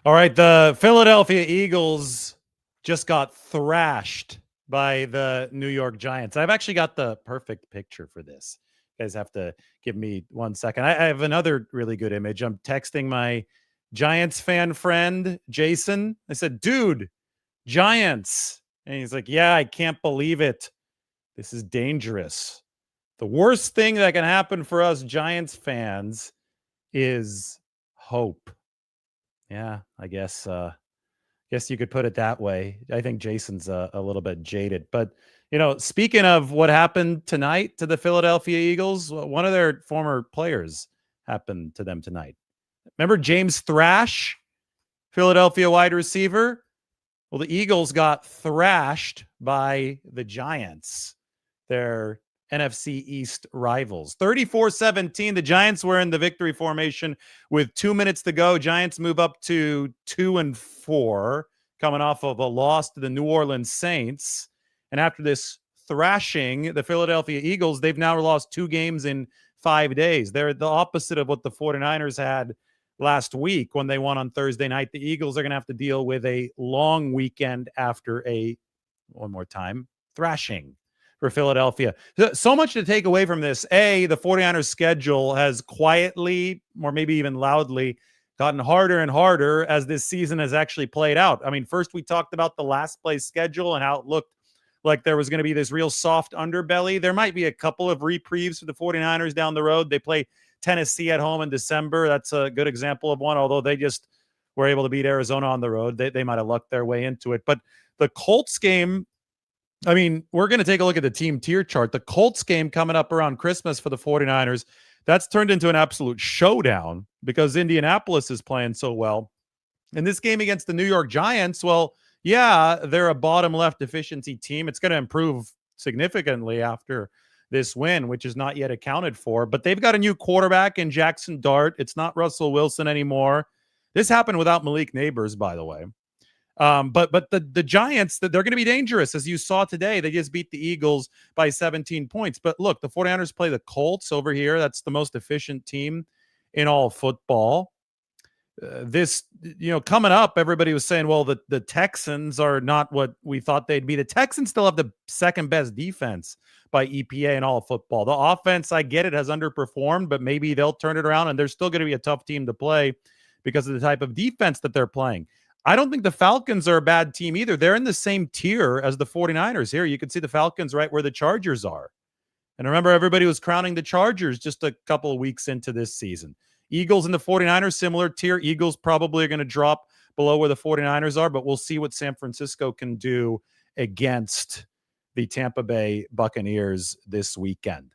All right, the Philadelphia Eagles just got thrashed by the New York Giants. I've actually got the perfect picture for this. You guys have to give me 1 second. I have another really good image. I'm texting my Giants fan friend, Jason. I said, dude, Giants. And he's like, yeah, I can't believe it. This is dangerous. The worst thing that can happen for us Giants fans is hope. Yeah, I guess you could put it that way. I think Jason's a little bit jaded. But, speaking of what happened tonight to the Philadelphia Eagles, one of their former players happened to them tonight. Remember James Thrash, Philadelphia wide receiver? Well, the Eagles got thrashed by the Giants, their NFC East rivals. 34-17. The Giants were in the victory formation with 2 minutes to go. Giants move up to 2-4, coming off of a loss to the New Orleans Saints. And after this thrashing, the Philadelphia Eagles, they've now lost 2 games in 5 days. They're the opposite of what the 49ers had last week when they won on Thursday night. The Eagles are going to have to deal with a long weekend after one more time, thrashing for Philadelphia. So much to take away from this. The 49ers schedule has quietly, or maybe even loudly, gotten harder and harder as this season has actually played out. I mean, first we talked about the last place schedule and how it looked like there was going to be this real soft underbelly. There might be a couple of reprieves for the 49ers down the road. They play Tennessee at home in December. That's a good example of one, although they just were able to beat Arizona on the road. They might have lucked their way into it. But the Colts game, I mean, we're going to take a look at the team tier chart. The Colts game coming up around Christmas for the 49ers, that's turned into an absolute showdown because Indianapolis is playing so well. And this game against the New York Giants, well, yeah, they're a bottom left efficiency team. It's going to improve significantly after this win, which is not yet accounted for. But they've got a new quarterback in Jackson Dart. It's not Russell Wilson anymore. This happened without Malik Neighbors, by the way. But the Giants, they're going to be dangerous. As you saw today, they just beat the Eagles by 17 points. But look, the 49ers play the Colts over here. That's the most efficient team in all football. Coming up, everybody was saying, well, the Texans are not what we thought they'd be. The Texans still have the second best defense by EPA in all of football. The offense, I get it, has underperformed, but maybe they'll turn it around, and they're still going to be a tough team to play because of the type of defense that they're playing. I don't think the Falcons are a bad team either. They're in the same tier as the 49ers here. You can see the Falcons right where the Chargers are. And remember, everybody was crowning the Chargers just a couple of weeks into this season. Eagles and the 49ers, similar tier. Eagles probably are going to drop below where the 49ers are, but we'll see what San Francisco can do against the Tampa Bay Buccaneers this weekend.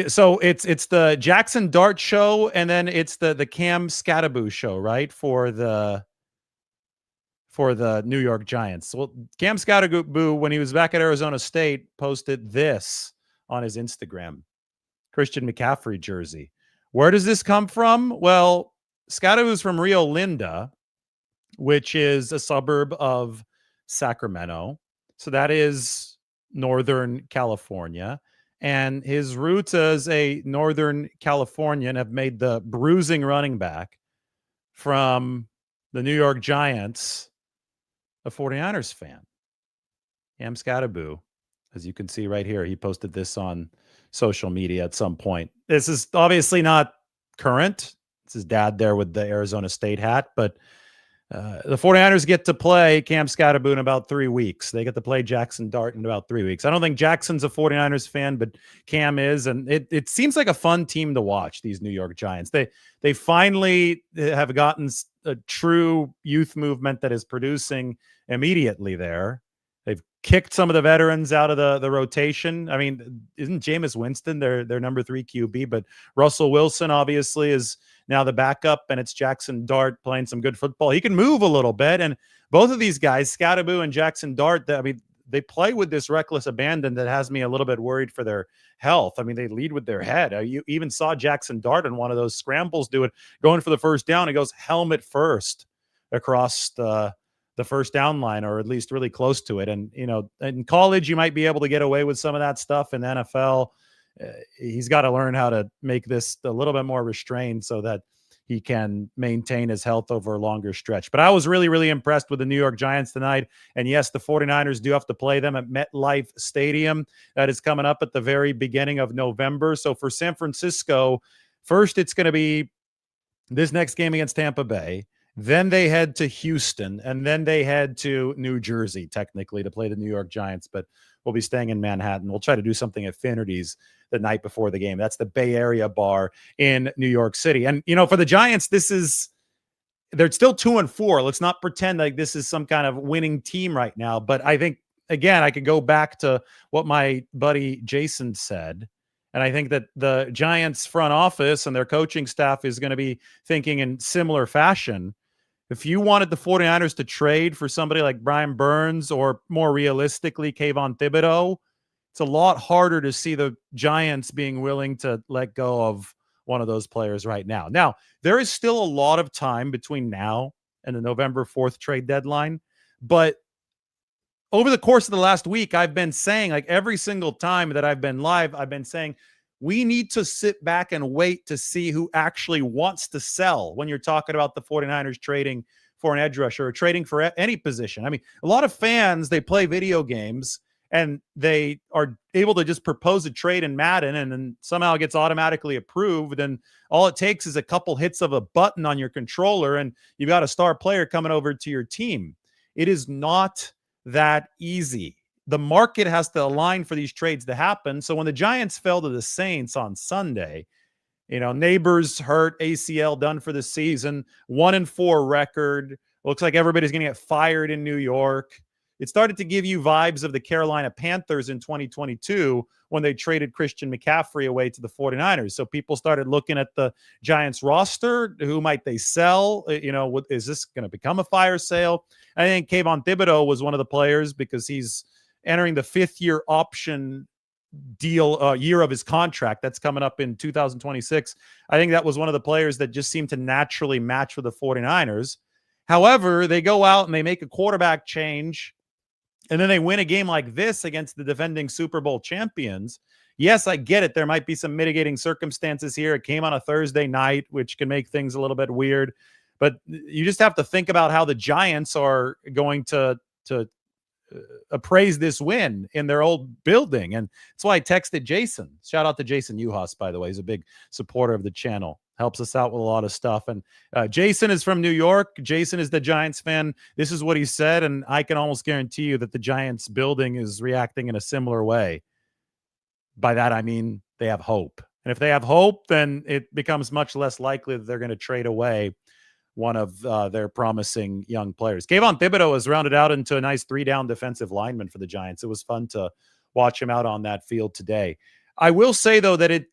So it's the Jackson Dart show, and then it's the Cam Thibodeaux show, right? For the New York Giants. Well, Cam Thibodeaux, when he was back at Arizona State, posted this on his Instagram. Christian McCaffrey jersey. Where does this come from? Well, Thibodeaux's from Rio Linda, which is a suburb of Sacramento. So that is Northern California. And his roots as a Northern Californian have made the bruising running back from the New York Giants a 49ers fan. Cam Thibodeaux, as you can see right here, he posted this on social media at some point. This is obviously not current. It's his dad there with the Arizona State hat, but the 49ers get to play Cam Thibodeaux in about 3 weeks. They get to play Jackson Dart in about 3 weeks. I don't think Jackson's a 49ers fan, but Cam is, and it seems like a fun team to watch, these New York Giants. They finally have gotten a true youth movement that is producing immediately there. They've kicked some of the veterans out of the rotation. I mean, isn't Jameis Winston their number 3 QB? But Russell Wilson obviously is now the backup, and it's Jackson Dart playing some good football. He can move a little bit, and both of these guys, Thibodeaux and Jackson Dart, they play with this reckless abandon that has me a little bit worried for their health. I mean, they lead with their head. You even saw Jackson Dart in one of those scrambles do it, going for the first down. He goes helmet first across the first down line, or at least really close to it. And, in college, you might be able to get away with some of that stuff. In the NFL, he's got to learn how to make this a little bit more restrained so that he can maintain his health over a longer stretch. But I was really, really impressed with the New York Giants tonight. And yes, the 49ers do have to play them at MetLife Stadium. That is coming up at the very beginning of November. So for San Francisco, first it's going to be this next game against Tampa Bay. Then they head to Houston, and then they head to New Jersey, technically, to play the New York Giants. But we'll be staying in Manhattan. We'll try to do something at Finnerty's the night before the game. That's the Bay Area bar in New York City. And, for the Giants, they're still 2-4. Let's not pretend like this is some kind of winning team right now. But I think, again, I could go back to what my buddy Jason said. And I think that the Giants front office and their coaching staff is going to be thinking in similar fashion. If you wanted the 49ers to trade for somebody like Brian Burns or more realistically, Kayvon Thibodeaux, it's a lot harder to see the Giants being willing to let go of one of those players right now. Now, there is still a lot of time between now and the November 4th trade deadline. But over the course of the last week, I've been saying, like every single time that I've been live, I've been saying, we need to sit back and wait to see who actually wants to sell when you're talking about the 49ers trading for an edge rusher or trading for any position. I mean, a lot of fans, they play video games and they are able to just propose a trade in Madden and then somehow it gets automatically approved. And all it takes is a couple hits of a button on your controller and you've got a star player coming over to your team. It is not that easy. The market has to align for these trades to happen. So when the Giants fell to the Saints on Sunday, Neighbors hurt, ACL done for the season, 1-4 record. Looks like everybody's going to get fired in New York. It started to give you vibes of the Carolina Panthers in 2022 when they traded Christian McCaffrey away to the 49ers. So people started looking at the Giants roster. Who might they sell? Is this going to become a fire sale? I think Kayvon Thibodeaux was one of the players because he's entering the 5th-year option deal year of his contract. That's coming up in 2026. I think that was one of the players that just seemed to naturally match with the 49ers. However, they go out and they make a quarterback change, and then they win a game like this against the defending Super Bowl champions. Yes, I get it. There might be some mitigating circumstances here. It came on a Thursday night, which can make things a little bit weird. But you just have to think about how the Giants are going to appraise this win in their old building. And that's why I texted Jason. Shout out to Jason Uhas, by the way. He's a big supporter of the channel. Helps us out with a lot of stuff. And Jason is from New York. Jason is the Giants fan. This is what he said. And I can almost guarantee you that the Giants building is reacting in a similar way. By that, I mean, they have hope. And if they have hope, then it becomes much less likely that they're going to trade away one of their promising young players. Kayvon Thibodeaux was rounded out into a nice 3-down defensive lineman for the Giants. It was fun to watch him out on that field today. I will say, though, that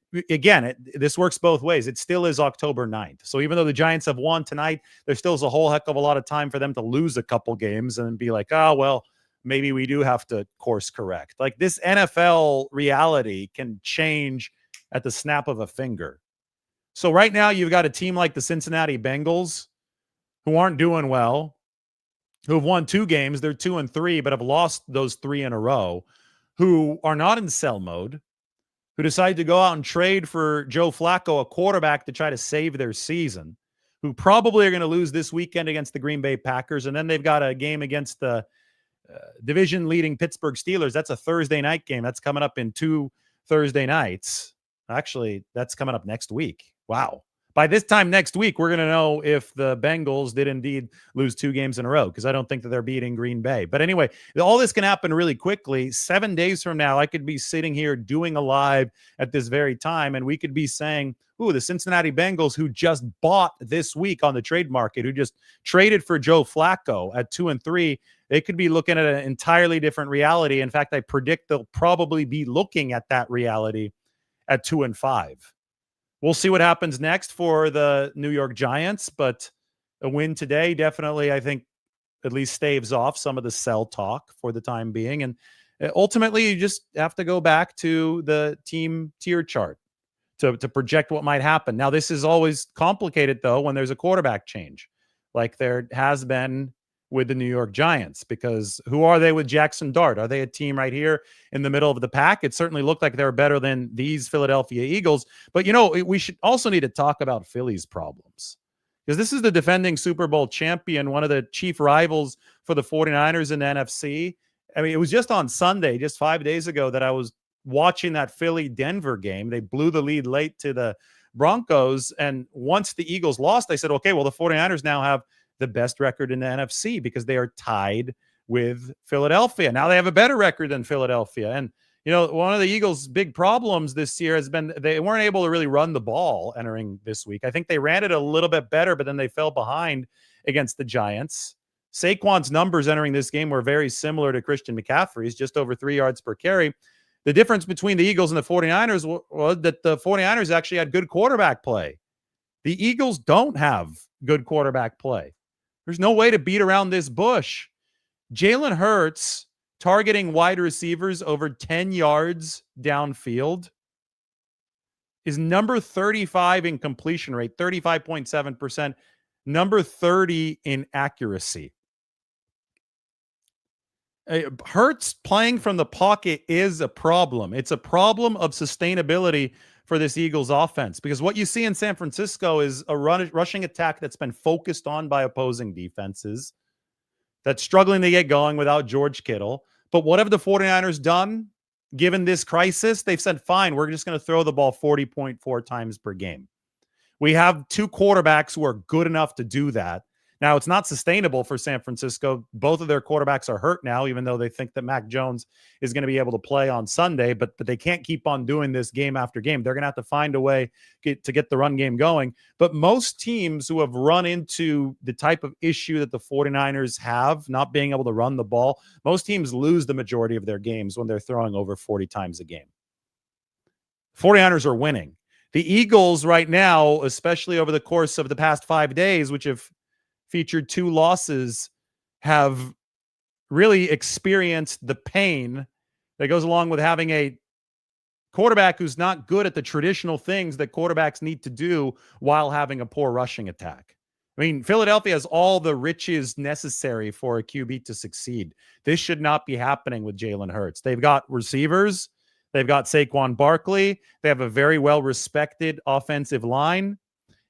this works both ways. It still is October 9th. So even though the Giants have won tonight, there still is a whole heck of a lot of time for them to lose a couple games and be like, oh, well, maybe we do have to course correct. Like this NFL reality can change at the snap of a finger. So right now you've got a team like the Cincinnati Bengals who aren't doing well, who have won 2 games. They're 2-3, but have lost those 3 in a row, who are not in sell mode, who decided to go out and trade for Joe Flacco, a quarterback, to try to save their season, who probably are going to lose this weekend against the Green Bay Packers. And then they've got a game against the division-leading Pittsburgh Steelers. That's a Thursday night game. That's coming up in 2 Thursday nights. Actually, that's coming up next week. Wow. By this time next week, we're going to know if the Bengals did indeed lose 2 games in a row, because I don't think that they're beating Green Bay. But anyway, all this can happen really quickly. 7 days from now, I could be sitting here doing a live at this very time, and we could be saying, ooh, the Cincinnati Bengals, who just bought this week on the trade market, who just traded for Joe Flacco at 2-3, they could be looking at an entirely different reality. In fact, I predict they'll probably be looking at that reality at 2-5. We'll see what happens next for the New York Giants, but a win today definitely, I think, at least staves off some of the sell talk for the time being. And ultimately, you just have to go back to the team tier chart to project what might happen. Now, this is always complicated, though, when there's a quarterback change, like there has been with the New York Giants, because who are they with Jackson Dart? Are they a team right here in the middle of the pack? It certainly looked like they're better than these Philadelphia Eagles. But, we should also need to talk about Philly's problems. because this is the defending Super Bowl champion, one of the chief rivals for the 49ers in the NFC. I mean, it was just on Sunday, just 5 days ago, that I was watching that Philly-Denver game. They blew the lead late to the Broncos, and once the Eagles lost, they said, okay, well, the 49ers now have the best record in the NFC because they are tied with Philadelphia. Now they have a better record than Philadelphia. And, you know, one of the Eagles' big problems this year has been they weren't able to really run the ball entering this week. I think they ran it a little bit better, but then they fell behind against the Giants. Saquon's numbers entering this game were very similar to Christian McCaffrey's, just over 3 yards per carry. The difference between the Eagles and the 49ers was that the 49ers actually had good quarterback play. The Eagles don't have good quarterback play. There's no way to beat around this bush. Jalen Hurts targeting wide receivers over 10 yards downfield is number 35 in completion rate, 35.7%, number 30 in accuracy. Hurts playing from the pocket is a problem. It's a problem of sustainability for this Eagles offense, because what you see in San Francisco is a rushing attack that's been focused on by opposing defenses, that's struggling to get going without George Kittle. But what have the 49ers done given this crisis? They've said, fine, we're just going to throw the ball 40.4 times per game. We have 2 quarterbacks who are good enough to do that. Now, it's not sustainable for San Francisco. Both of their quarterbacks are hurt now, even though they think that Mac Jones is going to be able to play on Sunday. But they can't keep on doing this game after game. They're going to have to find a way to get the run game going. But most teams who have run into the type of issue that the 49ers have, not being able to run the ball, most teams lose the majority of their games when they're throwing over 40 times a game. 49ers are winning. The Eagles right now, especially over the course of the past 5 days, which have featured 2 losses, have really experienced the pain that goes along with having a quarterback who's not good at the traditional things that quarterbacks need to do while having a poor rushing attack. I mean, Philadelphia has all the riches necessary for a QB to succeed. This should not be happening with Jalen Hurts. They've got receivers. They've got Saquon Barkley. They have a very well-respected offensive line.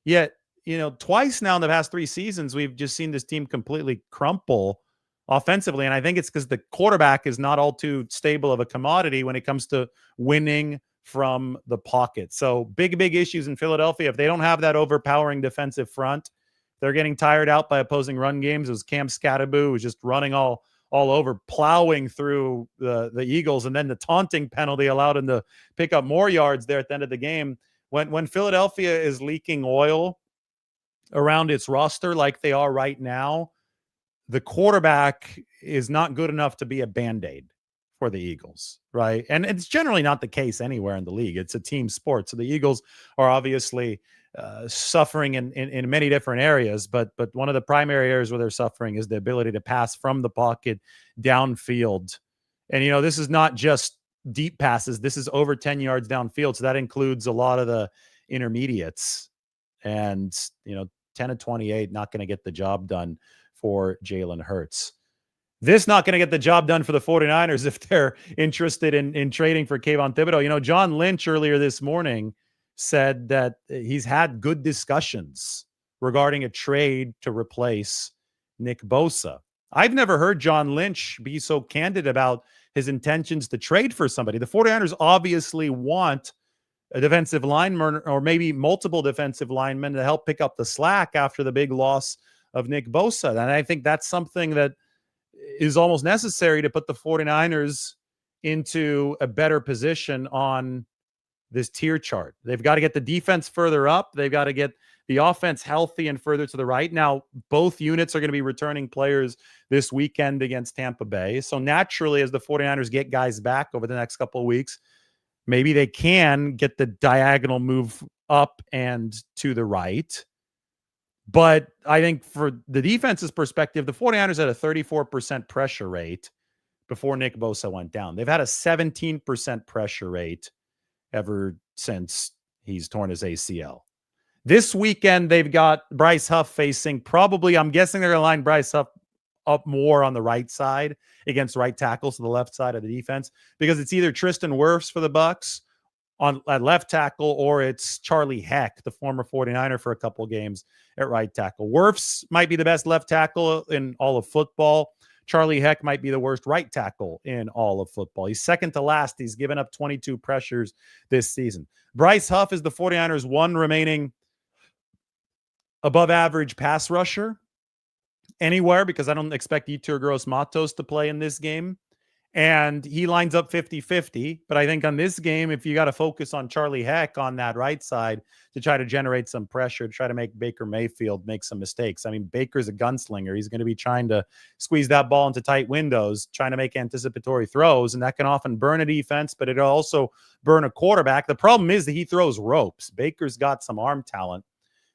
Yet, you know, twice now in the past 3 seasons, we've just seen this team completely crumple offensively. And I think it's because the quarterback is not all too stable of a commodity when it comes to winning from the pocket. So big issues in Philadelphia. If they don't have that overpowering defensive front, they're getting tired out by opposing run games. It was Cam Scatterbo who's just running all over, plowing through the Eagles. And then the taunting penalty allowed him to pick up more yards there at the end of the game. When Philadelphia is leaking oil around its roster like they are right now, the quarterback is not good enough to be a Band-Aid for the Eagles, right? And it's generally not the case anywhere in the league. It's a team sport. So the Eagles are obviously suffering in many different areas, but one of the primary areas where they're suffering is the ability to pass from the pocket downfield. And, you know, this is not just deep passes. This is over 10 yards downfield. So that includes a lot of the intermediates. And, you know, 10 of 28, not going to get the job done for Jalen Hurts. This not going to get the job done for the 49ers if they're interested in trading for Kayvon Thibodeaux. You know, John Lynch earlier this morning said that he's had good discussions regarding a trade to replace Nick Bosa. I've never heard John Lynch be so candid about his intentions to trade for somebody. The 49ers obviously want a defensive lineman or maybe multiple defensive linemen to help pick up the slack after the big loss of Nick Bosa. And I think that's something that is almost necessary to put the 49ers into a better position on this tier chart. They've got to get the defense further up. They've got to get the offense healthy and further to the right. Now, both units are going to be returning players this weekend against Tampa Bay. So naturally, as the 49ers get guys back over the next couple of weeks, maybe they can get the diagonal move up and to the right. But I think for the defense's perspective, the 49ers had a 34% pressure rate before Nick Bosa went down. They've had a 17% pressure rate ever since he's torn his ACL. This weekend, they've got Bryce Huff facing probably, I'm guessing they're going to line Bryce Huff up more on the right side against right tackles to the left side of the defense, because it's either Tristan Wirfs for the Bucs at left tackle, or it's Charlie Heck, the former 49er for a couple of games, at right tackle. Wirfs might be the best left tackle in all of football. Charlie Heck might be the worst right tackle in all of football. He's second to last. He's given up 22 pressures this season. Bryce Huff is the 49ers' one remaining above average pass rusher anywhere, because I don't expect Yetur Gross-Matos to play in this game. And he lines up 50-50. But I think on this game, if you got to focus on Charlie Heck on that right side to try to generate some pressure, to try to make Baker Mayfield make some mistakes. I mean, Baker's a gunslinger. He's going to be trying to squeeze that ball into tight windows, trying to make anticipatory throws. And that can often burn a defense, but it'll also burn a quarterback. The problem is that he throws ropes. Baker's got some arm talent.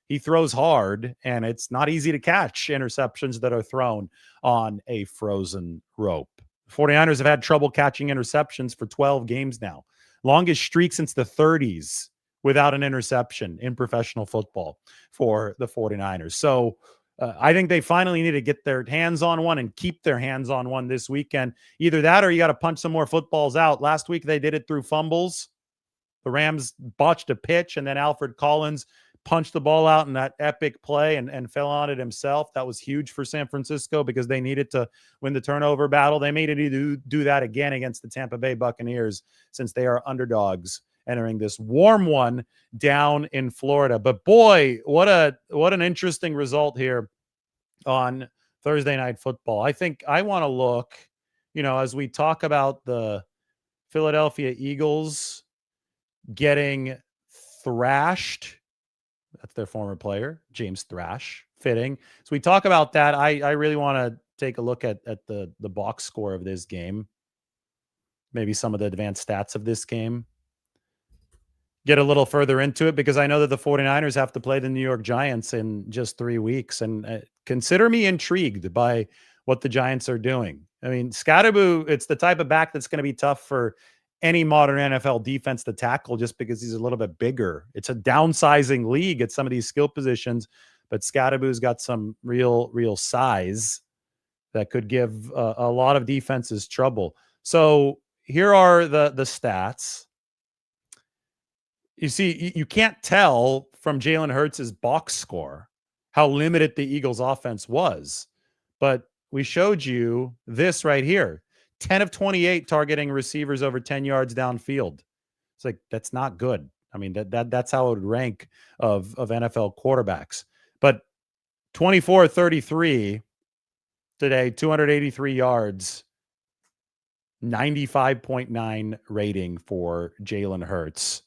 He throws hard, and it's not easy to catch interceptions that are thrown on a frozen rope. 49ers have had trouble catching interceptions for 12 games now. Longest streak since the 30s without an interception in professional football for the 49ers. So I think they finally need to get their hands on one and keep their hands on one this weekend. Either that or you got to punch some more footballs out. Last week they did it through fumbles. The Rams botched a pitch, and then Alfred Collins punched the ball out in that epic play and fell on it himself. That was huge for San Francisco because they needed to win the turnover battle. They may need to do that again against the Tampa Bay Buccaneers, since they are underdogs entering this warm one down in Florida. But boy, what an interesting result here on Thursday Night Football. I think I want to look, as we talk about the Philadelphia Eagles getting thrashed. That's their former player, James Thrash, fitting. So we talk about that. I really want to take a look at the box score of this game, maybe some of the advanced stats of this game, get a little further into it, because I know that the 49ers have to play the New York Giants in just 3 weeks. And consider me intrigued by what the Giants are doing. I mean, Thibodeaux, it's the type of back that's going to be tough for any modern NFL defense to tackle, just because he's a little bit bigger. It's a downsizing league at some of these skill positions, but Thibodeaux's got some real size that could give a lot of defenses trouble. So here are the stats. You see, you can't tell from Jalen Hurts' box score how limited the Eagles offense was, but we showed you this right here. 10 of 28 targeting receivers over 10 yards downfield. It's like, that's not good. I mean, that's how it would rank of NFL quarterbacks. But 24-33 today, 283 yards, 95.9 rating for Jalen Hurts,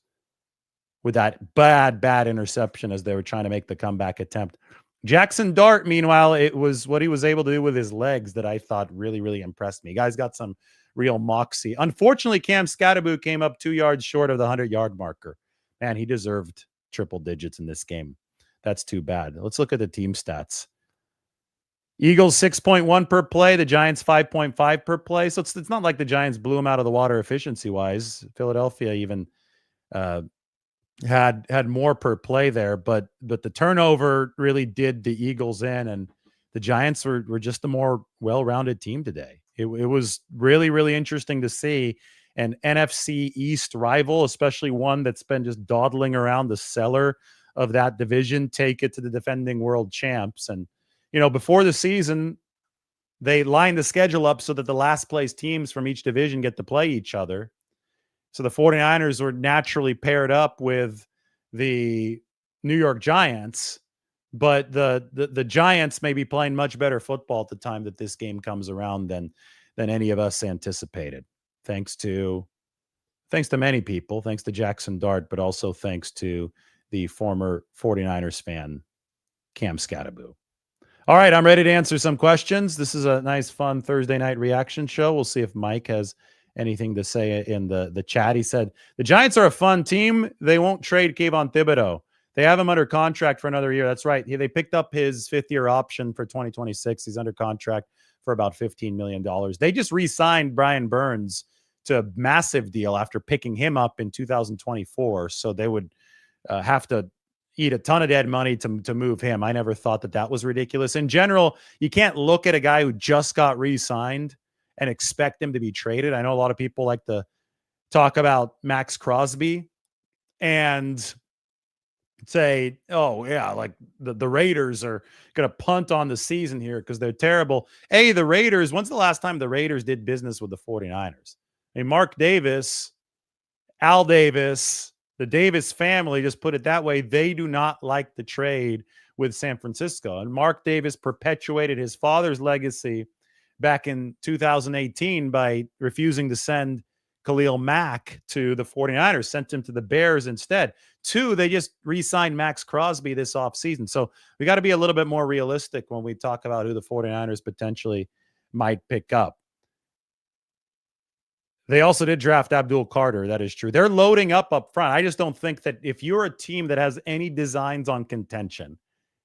with that bad interception as they were trying to make the comeback attempt. Jackson Dart, meanwhile, it was what he was able to do with his legs that I thought really impressed me. Guys got some real moxie. Unfortunately, Cam Thibodeaux came up 2 yards short of the 100-yard marker. Man, he deserved triple digits in this game. That's too bad. Let's look at the team stats. Eagles 6.1 per play. The Giants 5.5 per play. So it's not like the Giants blew them out of the water efficiency-wise. Philadelphia even had more per play there, but the turnover really did the Eagles in, and the Giants were just a more well-rounded team today. It was really interesting to see an NFC East rival, especially one that's been just dawdling around the cellar of that division, take it to the defending world champs. And before the season, they lined the schedule up so that the last place teams from each division get to play each other. So the 49ers were naturally paired up with the New York Giants, but the Giants may be playing much better football at the time that this game comes around than any of us anticipated. Thanks to many people, thanks to Jackson Dart, but also thanks to the former 49ers fan, Cam Thibodeaux. All right, I'm ready to answer some questions. This is a nice, fun Thursday night reaction show. We'll see if Mike has anything to say in the chat. He said, the Giants are a fun team. They won't trade Kayvon Thibodeaux. They have him under contract for another year. That's right. They picked up his 5th-year option for 2026. He's under contract for about $15 million. They just re-signed Brian Burns to a massive deal after picking him up in 2024. So they would have to eat a ton of dead money to move him. I never thought that was ridiculous. In general, you can't look at a guy who just got re-signed and expect him to be traded. I know a lot of people like to talk about Max Crosby, and say, oh, yeah, like the Raiders are going to punt on the season here because they're terrible. Hey, the Raiders, when's the last time the Raiders did business with the 49ers? I mean, Mark Davis, Al Davis, the Davis family, just put it that way, they do not like the trade with San Francisco. And Mark Davis perpetuated his father's legacy back in 2018 by refusing to send Khalil Mack to the 49ers, sent him to the Bears instead. Two, they just re-signed Max Crosby this offseason. So we got to be a little bit more realistic when we talk about who the 49ers potentially might pick up. They also did draft Abdul Carter. That is true. They're loading up front. I just don't think that if you're a team that has any designs on contention,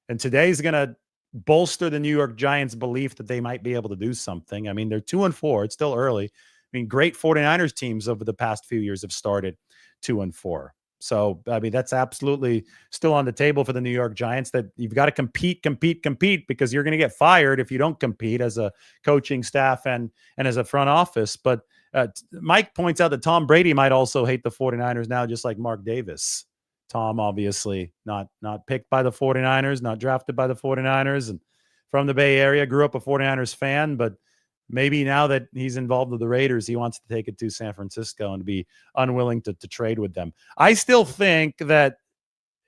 and today's going to bolster the New York Giants' belief that they might be able to do something. I mean, they're 2-4. It's still early. I mean, great 49ers teams over the past few years have started 2-4. So, I mean, that's absolutely still on the table for the New York Giants, that you've got to compete, because you're going to get fired if you don't compete as a coaching staff and as a front office. But Mike points out that Tom Brady might also hate the 49ers now, just like Mark Davis. Tom, obviously not picked by the 49ers, not drafted by the 49ers, and from the Bay Area, grew up a 49ers fan, but maybe now that he's involved with the Raiders, he wants to take it to San Francisco and be unwilling to trade with them. I still think that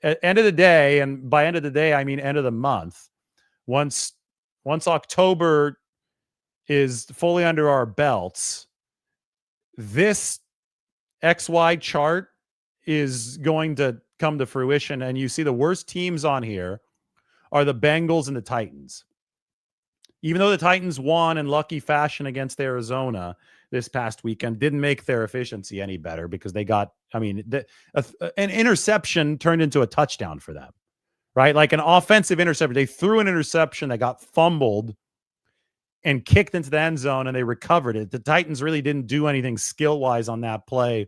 at end of the day, and by end of the day, I mean end of the month, once October is fully under our belts, this XY chart is going to come to fruition. And you see the worst teams on here are the Bengals and the Titans. Even though the Titans won in lucky fashion against Arizona this past weekend, didn't make their efficiency any better because they got, I mean, an interception turned into a touchdown for them, right? Like an offensive interception. They threw an interception that got fumbled and kicked into the end zone, and they recovered it. The Titans really didn't do anything skill-wise on that play.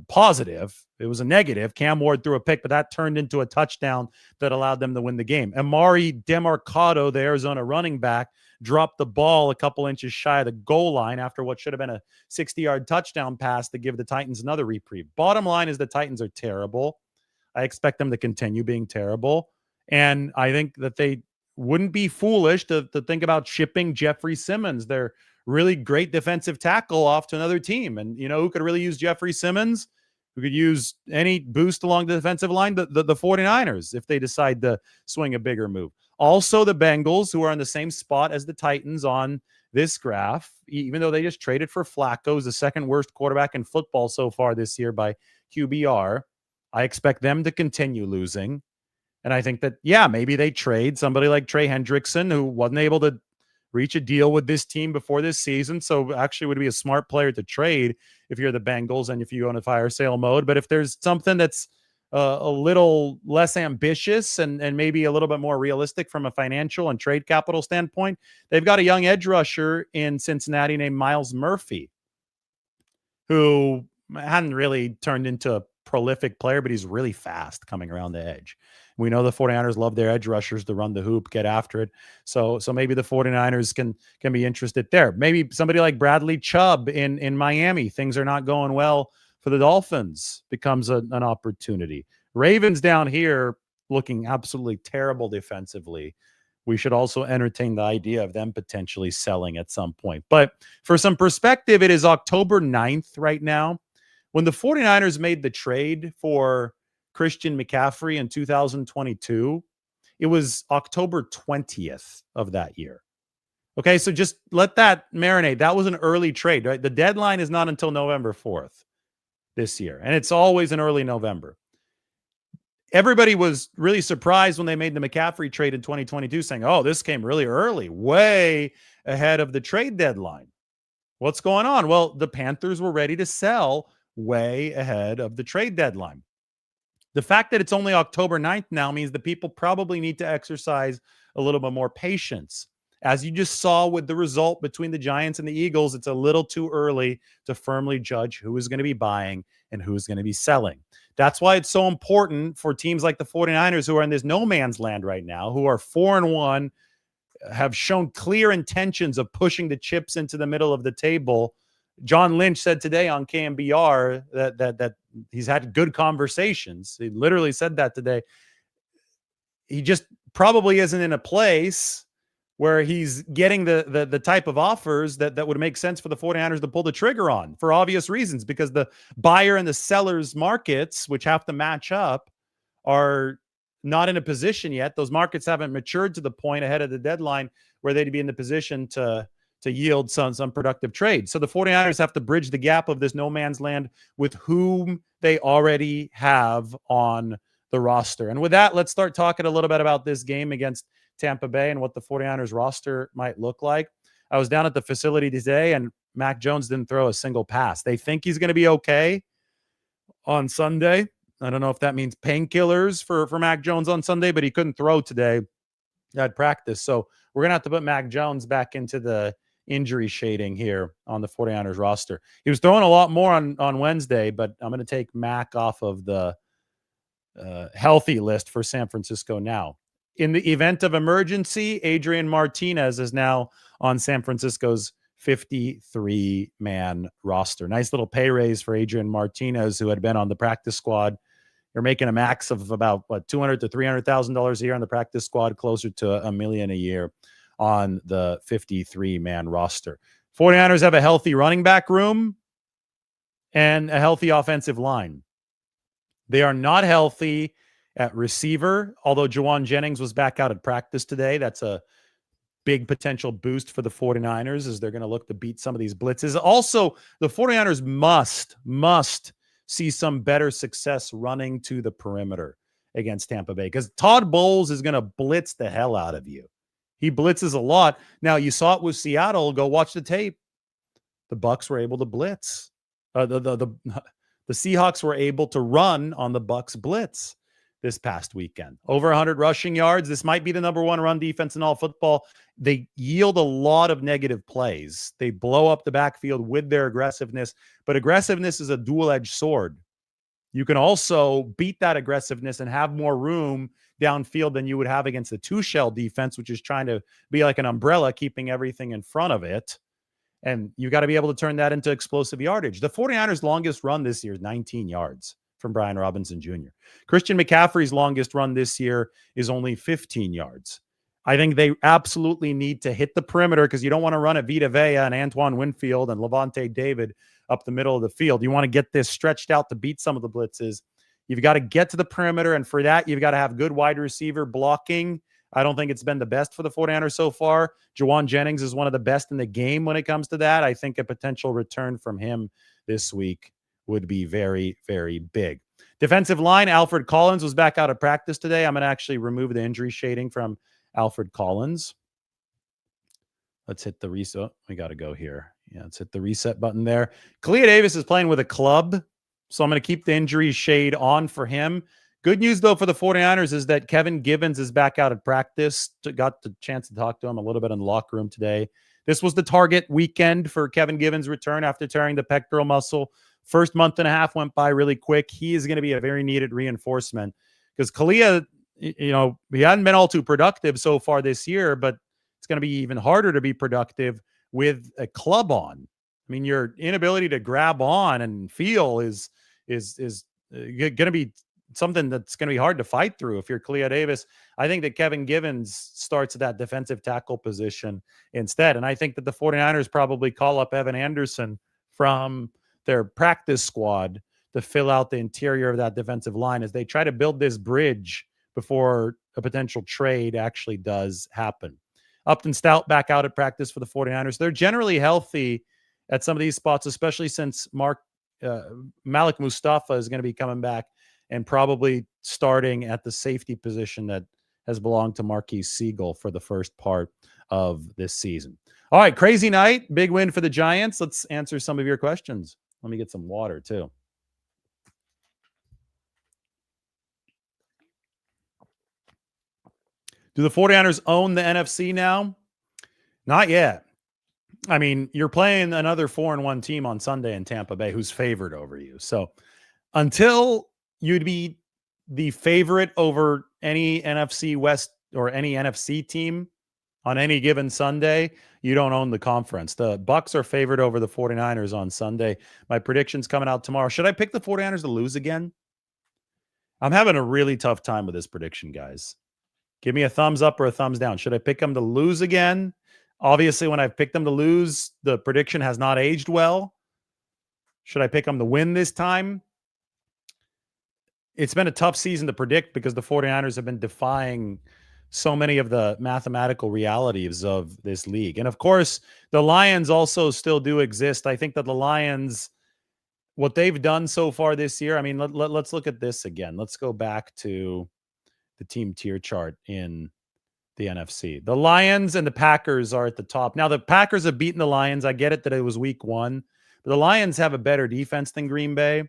Positive. It was a negative. Cam Ward threw a pick, but that turned into a touchdown that allowed them to win the game. Amari Demarcado, the Arizona running back, dropped the ball a couple inches shy of the goal line after what should have been a 60-yard touchdown pass to give the Titans another reprieve. Bottom line is the Titans are terrible. I expect them to continue being terrible. And I think that they wouldn't be foolish to think about shipping Jeffrey Simmons, their really great defensive tackle, off to another team. And you know who could really use Jeffrey Simmons? Who could use any boost along the defensive line? The 49ers, if they decide to swing a bigger move. Also, the Bengals, who are in the same spot as the Titans on this graph, even though they just traded for Flacco, who's the second worst quarterback in football so far this year by QBR. I expect them to continue losing. And I think that, yeah, maybe they trade somebody like Trey Hendrickson, who wasn't able to reach a deal with this team before this season. So actually would be a smart player to trade if you're the Bengals and if you go into fire sale mode. But if there's something that's a little less ambitious and maybe a little bit more realistic from a financial and trade capital standpoint, they've got a young edge rusher in Cincinnati named Myles Murphy, who hadn't really turned into a prolific player, but he's really fast coming around the edge. We know the 49ers love their edge rushers to run the hoop, get after it. So maybe the 49ers can be interested there. Maybe somebody like Bradley Chubb in Miami. Things are not going well for the Dolphins. Becomes an opportunity. Ravens down here looking absolutely terrible defensively. We should also entertain the idea of them potentially selling at some point. But for some perspective, it is October 9th right now. When the 49ers made the trade for Christian McCaffrey in 2022, it was October 20th of that year. Okay, so just let that marinate. That was an early trade, right? The deadline is not until November 4th this year, and it's always in early November. Everybody was really surprised when they made the McCaffrey trade in 2022, saying, oh, this came really early, way ahead of the trade deadline. What's going on? Well, the Panthers were ready to sell way ahead of the trade deadline. The fact that it's only October 9th now means that people probably need to exercise a little bit more patience. As you just saw with the result between the Giants and the Eagles, it's a little too early to firmly judge who is going to be buying and who is going to be selling. That's why it's so important for teams like the 49ers, who are in this no man's land right now, who are 4-1, have shown clear intentions of pushing the chips into the middle of the table. John Lynch said today on KMBR that he's had good conversations. He literally said that today. He just probably isn't in a place where he's getting the type of offers that would make sense for the 49ers to pull the trigger on, for obvious reasons, because the buyer and the seller's markets, which have to match up, are not in a position yet. Those markets haven't matured to the point ahead of the deadline where they'd be in the position to yield some productive trade. So the 49ers have to bridge the gap of this no man's land with whom they already have on the roster. And with that, let's start talking a little bit about this game against Tampa Bay and what the 49ers roster might look like. I was down at the facility today, and Mac Jones didn't throw a single pass. They think he's going to be okay on Sunday. I don't know if that means painkillers for Mac Jones on Sunday, but he couldn't throw today at practice. So we're going to have to put Mac Jones back into the injury shading here on the 49ers roster. He was throwing a lot more on Wednesday, but I'm going to take Mac off of the healthy list for San Francisco now. In the event of emergency, Adrian Martinez is now on San Francisco's 53-man roster. Nice little pay raise for Adrian Martinez, who had been on the practice squad. You're making a max of about $200,000 to $300,000 a year on the practice squad, closer to $1 million a year on the 53-man roster. 49ers have a healthy running back room and a healthy offensive line. They are not healthy at receiver, although Juwan Jennings was back out at practice today. That's a big potential boost for the 49ers as they're going to look to beat some of these blitzes. Also, the 49ers must see some better success running to the perimeter against Tampa Bay, because Todd Bowles is going to blitz the hell out of you. He blitzes a lot. Now, you saw it with Seattle. Go watch the tape. The Bucs were able to blitz. The Seahawks were able to run on the Bucs blitz this past weekend. Over 100 rushing yards. This might be the number one run defense in all football. They yield a lot of negative plays. They blow up the backfield with their aggressiveness, but aggressiveness is a dual-edged sword. You can also beat that aggressiveness and have more room downfield than you would have against the two-shell defense, which is trying to be like an umbrella, keeping everything in front of it. And you got to be able to turn that into explosive yardage. The 49ers' longest run this year is 19 yards from Brian Robinson Jr. Christian McCaffrey's longest run this year is only 15 yards. I think they absolutely need to hit the perimeter, because you don't want to run at Vita Vea and Antoine Winfield and Levante David up the middle of the field. You want to get this stretched out to beat some of the blitzes. You've got to get to the perimeter, and for that, you've got to have good wide receiver blocking. I don't think it's been the best for the 49ers so far. Juwan Jennings is one of the best in the game when it comes to that. I think a potential return from him this week would be very, very big. Defensive line, Alfred Collins was back out of practice today. I'm going to actually remove the injury shading from Alfred Collins. Let's hit the reset. We got to go here. Yeah, let's hit the reset button there. Kalia Davis is playing with a club, so I'm going to keep the injury shade on for him. Good news, though, for the 49ers is that Kevin Givens is back out at practice. Got the chance to talk to him a little bit in the locker room today. This was the target weekend for Kevin Givens' return after tearing the pectoral muscle. First month and a half went by really quick. He is going to be a very needed reinforcement, because Kalia, he hadn't been all too productive so far this year, but it's going to be even harder to be productive with a club on. I mean, your inability to grab on and feel is going to be something that's going to be hard to fight through if you're Kalia Davis. I think that Kevin Givens starts at that defensive tackle position instead. And I think that the 49ers probably call up Evan Anderson from their practice squad to fill out the interior of that defensive line as they try to build this bridge before a potential trade actually does happen. Upton Stout back out at practice for the 49ers. They're generally healthy at some of these spots, especially since Malik Mustafa is going to be coming back and probably starting at the safety position that has belonged to Marquise Siegel for the first part of this season. All right, crazy night. Big win for the Giants. Let's answer some of your questions. Let me get some water, too. Do the 49ers own the NFC now? Not yet. I mean, you're playing another 4-1 team on Sunday in Tampa Bay who's favored over you. So until you'd be the favorite over any NFC West or any NFC team, on any given Sunday, you don't own the conference. The Bucs are favored over the 49ers on Sunday. My prediction's coming out tomorrow. Should I pick the 49ers to lose again? I'm having a really tough time with this prediction, guys. Give me a thumbs up or a thumbs down. Should I pick them to lose again? Obviously, when I've picked them to lose, the prediction has not aged well. Should I pick them to win this time? It's been a tough season to predict because the 49ers have been defying so many of the mathematical realities of this league. And of course, the Lions also still do exist. I think that the Lions, what they've done so far this year, I mean, let's look at this again. Let's go back to the team tier chart in the NFC. The Lions and the Packers are at the top. Now, the Packers have beaten the Lions. I get it that it was week 1, but the Lions have a better defense than Green Bay.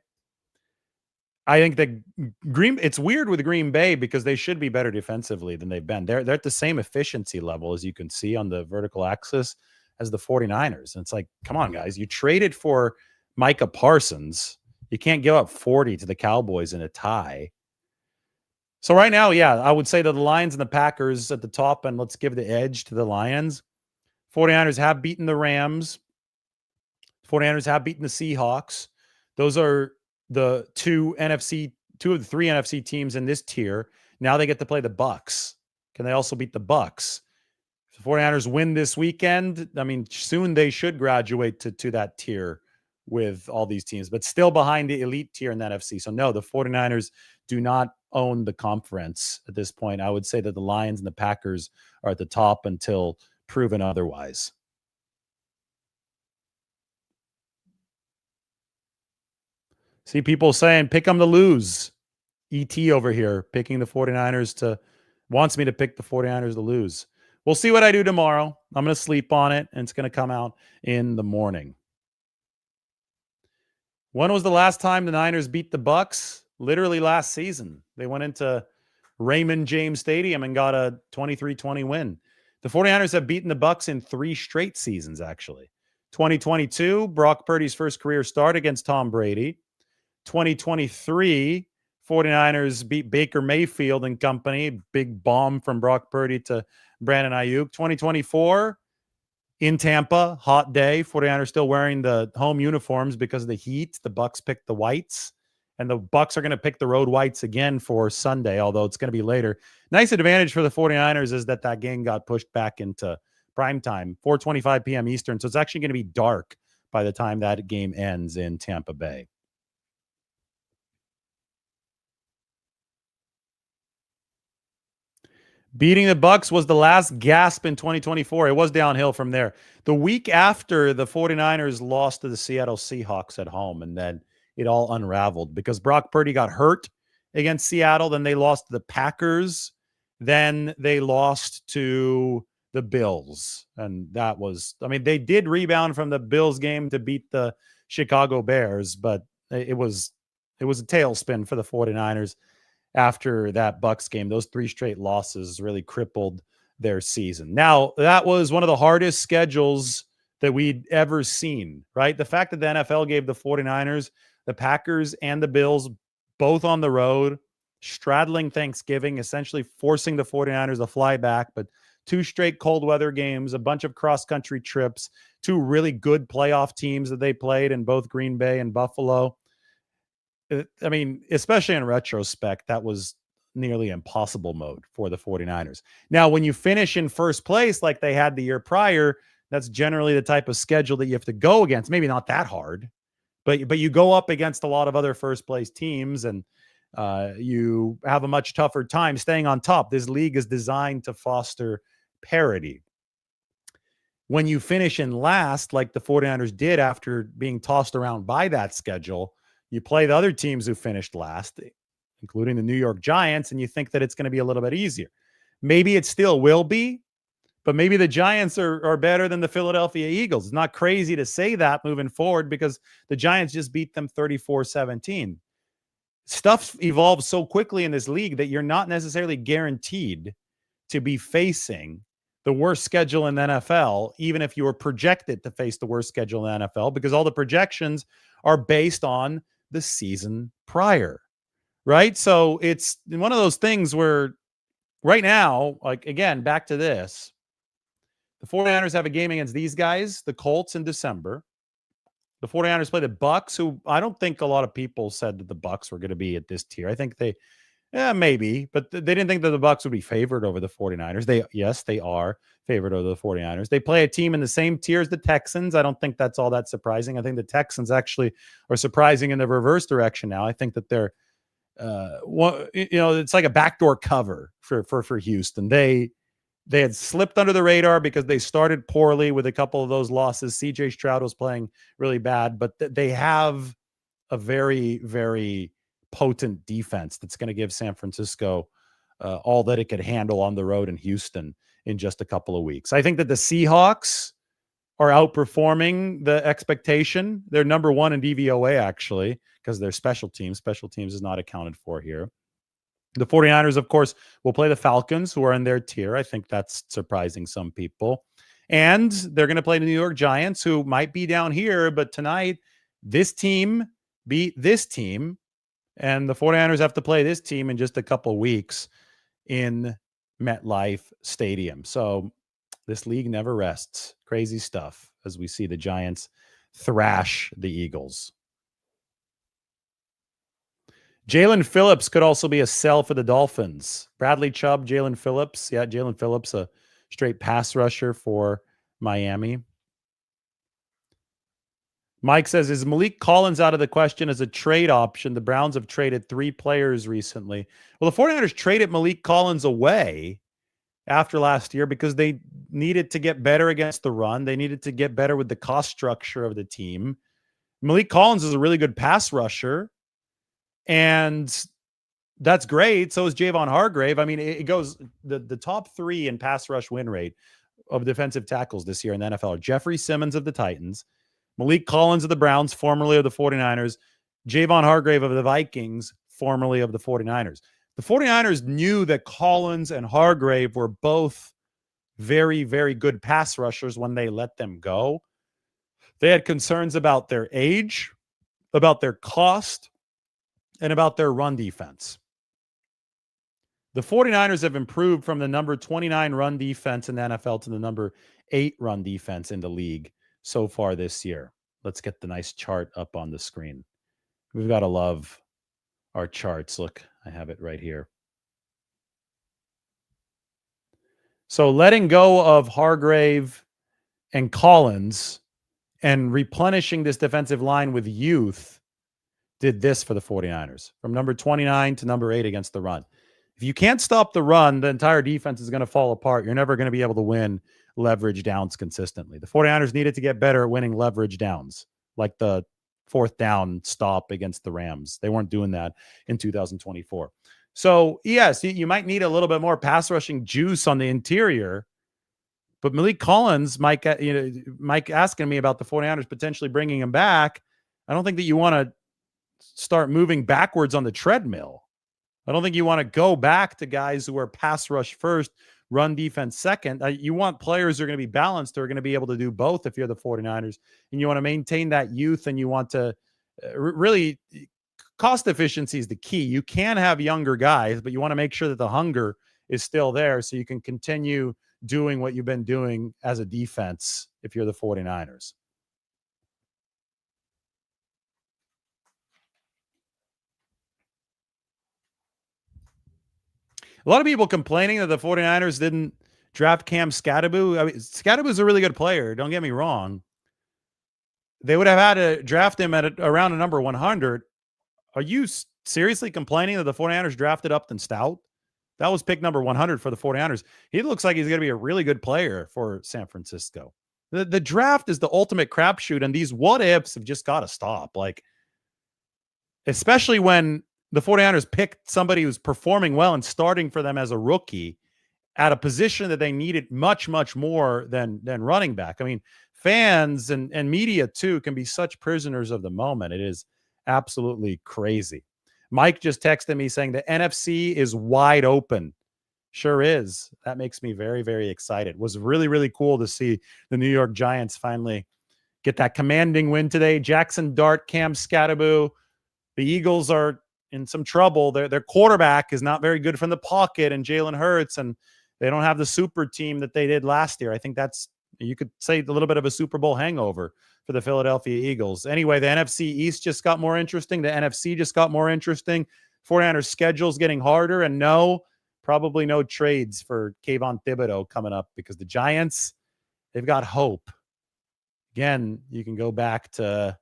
I think that it's weird with Green Bay because they should be better defensively than they've been. They're at the same efficiency level, as you can see on the vertical axis, as the 49ers. And it's like, come on, guys. You traded for Micah Parsons. You can't give up 40 to the Cowboys in a tie. So right now, yeah, I would say that the Lions and the Packers at the top, and let's give the edge to the Lions. 49ers have beaten the Rams. 49ers have beaten the Seahawks. Those are the two of the three NFC teams in this tier. Now they get to play the Bucs. Can they also beat the Bucs? If the 49ers win this weekend, I mean, soon they should graduate to that tier with all these teams, but still behind the elite tier in the NFC. So no, the 49ers do not own the conference at this point. I would say that the Lions and the Packers are at the top until proven otherwise. See people saying, pick them to lose. ET over here picking the 49ers wants me to pick the 49ers to lose. We'll see what I do tomorrow. I'm going to sleep on it, and it's going to come out in the morning. When was the last time the Niners beat the Bucs? Literally last season. They went into Raymond James Stadium and got a 23-20 win. The 49ers have beaten the Bucs in 3 straight seasons, actually. 2022, Brock Purdy's first career start against Tom Brady. 2023, 49ers beat Baker Mayfield and company. Big bomb from Brock Purdy to Brandon Ayuk. 2024, in Tampa, hot day. 49ers still wearing the home uniforms because of the heat. The Bucs picked the whites, and the Bucs are going to pick the road whites again for Sunday, although it's going to be later. Nice advantage for the 49ers is that game got pushed back into primetime, 4:25 p.m. Eastern, so it's actually going to be dark by the time that game ends in Tampa Bay. Beating the Bucs was the last gasp in 2024. It was downhill from there. The week after, the 49ers lost to the Seattle Seahawks at home, and then it all unraveled because Brock Purdy got hurt against Seattle. Then they lost to the Packers. Then they lost to the Bills. And that was, I mean, they did rebound from the Bills game to beat the Chicago Bears, but it was a tailspin for the 49ers. After that Bucs game, those 3 straight losses really crippled their season. Now, that was one of the hardest schedules that we'd ever seen, right? The fact that the NFL gave the 49ers, the Packers, and the Bills both on the road, straddling Thanksgiving, essentially forcing the 49ers to fly back, but 2 straight cold weather games, a bunch of cross-country trips, 2 really good playoff teams that they played in both Green Bay and Buffalo. I mean, especially in retrospect, that was nearly impossible mode for the 49ers. Now, when you finish in first place like they had the year prior, that's generally the type of schedule that you have to go against. Maybe not that hard, but you go up against a lot of other first place teams, and you have a much tougher time staying on top. This league is designed to foster parity. When you finish in last, like the 49ers did after being tossed around by that schedule, you play the other teams who finished last, including the New York Giants, and you think that it's going to be a little bit easier. Maybe it still will be, but maybe the Giants are better than the Philadelphia Eagles. It's not crazy to say that moving forward because the Giants just beat them 34-17. Stuff evolves so quickly in this league that you're not necessarily guaranteed to be facing the worst schedule in the NFL, even if you were projected to face the worst schedule in the NFL, because all the projections are based on the season prior, right? So it's one of those things where right now, like, again, back to this, The 49ers have a game against these guys, the Colts, in December. The 49ers play the Bucs, who I don't think a lot of people said that the Bucs were going to be at this tier. I think maybe, but they didn't think that the Bucs would be favored over the 49ers. Yes, they are favored over the 49ers. They play a team in the same tier as the Texans. I don't think that's all that surprising. I think the Texans actually are surprising in the reverse direction now. I think that they're, it's like a backdoor cover for Houston. They had slipped under the radar because they started poorly with a couple of those losses. CJ Stroud was playing really bad, but they have a very, very potent defense that's going to give San Francisco all that it could handle on the road in Houston in just a couple of weeks. I think that the Seahawks are outperforming the expectation. They're number one in DVOA, actually, because they're special teams. Special teams is not accounted for here. The 49ers, of course, will play the Falcons, who are in their tier. I think that's surprising some people. And they're going to play the New York Giants, who might be down here. But tonight, this team beat this team. And the 49ers have to play this team in just a couple weeks in MetLife Stadium. So this league never rests. Crazy stuff as we see the Giants thrash the Eagles. Jalen Phillips could also be a sell for the Dolphins. Bradley Chubb, Jalen Phillips. Yeah, Jalen Phillips, a straight pass rusher for Miami. Mike says, is Malik Collins out of the question as a trade option? The Browns have traded 3 players recently. Well, the 49ers traded Malik Collins away after last year because they needed to get better against the run. They needed to get better with the cost structure of the team. Malik Collins is a really good pass rusher, and that's great. So is Javon Hargrave. I mean, it goes the top 3 in pass rush win rate of defensive tackles this year in the NFL are Jeffrey Simmons of the Titans, Malik Collins of the Browns, formerly of the 49ers, Javon Hargrave of the Vikings, formerly of the 49ers. The 49ers knew that Collins and Hargrave were both very, very good pass rushers when they let them go. They had concerns about their age, about their cost, and about their run defense. The 49ers have improved from the number 29 run defense in the NFL to the number 8 run defense in the league so far this year. Let's get the nice chart up on the screen. We've got to love our charts. Look, I have it right here. So letting go of Hargrave and Collins and replenishing this defensive line with youth did this for the 49ers, from number 29 to number 8 against the run. If you can't stop the run, the entire defense is going to fall apart. You're never going to be able to win leverage downs consistently. The 49ers needed to get better at winning leverage downs, like the 4th down stop against the Rams. They weren't doing that in 2024. So, yes, you might need a little bit more pass rushing juice on the interior. But Malik Collins, Mike asking me about the 49ers potentially bringing him back, I don't think that you want to start moving backwards on the treadmill. I don't think you want to go back to guys who are pass rush first, run defense second. You want players who are going to be balanced, who are going to be able to do both if you're the 49ers. And you want to maintain that youth, and you want to really cost efficiency is the key. You can have younger guys, but you want to make sure that the hunger is still there so you can continue doing what you've been doing as a defense if you're the 49ers. A lot of people complaining that the 49ers didn't draft Cam Skattebo. I mean, Skattebo's a really good player. Don't get me wrong. They would have had to draft him at around a number 100. Are you seriously complaining that the 49ers drafted Upton Stout? That was pick number 100 for the 49ers. He looks like he's going to be a really good player for San Francisco. The draft is the ultimate crapshoot, and these what-ifs have just got to stop. Like, especially when the 49ers picked somebody who's performing well and starting for them as a rookie at a position that they needed much, much more than running back. I mean, fans and media, too, can be such prisoners of the moment. It is absolutely crazy. Mike just texted me saying the NFC is wide open. Sure is. That makes me very, very excited. It was really, really cool to see the New York Giants finally get that commanding win today. Jackson Dart, Cam Skattebo. The Eagles are in some trouble. Their quarterback is not very good from the pocket, and Jalen Hurts, and They don't have the super team that they did last year. I think that's, you could say, a little bit of a Super Bowl hangover for the Philadelphia Eagles. Anyway, the NFC East just got more interesting. The NFC just got more interesting. 49ers schedule's getting harder, and probably no trades for Kayvon Thibodeaux coming up, because the Giants, they've got hope. Again, you can go back to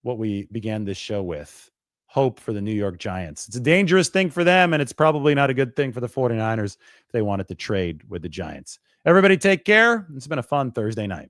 what we began this show with. Hope for the New York Giants. It's a dangerous thing for them, and it's probably not a good thing for the 49ers if they wanted to trade with the Giants. Everybody take care. It's been a fun Thursday night.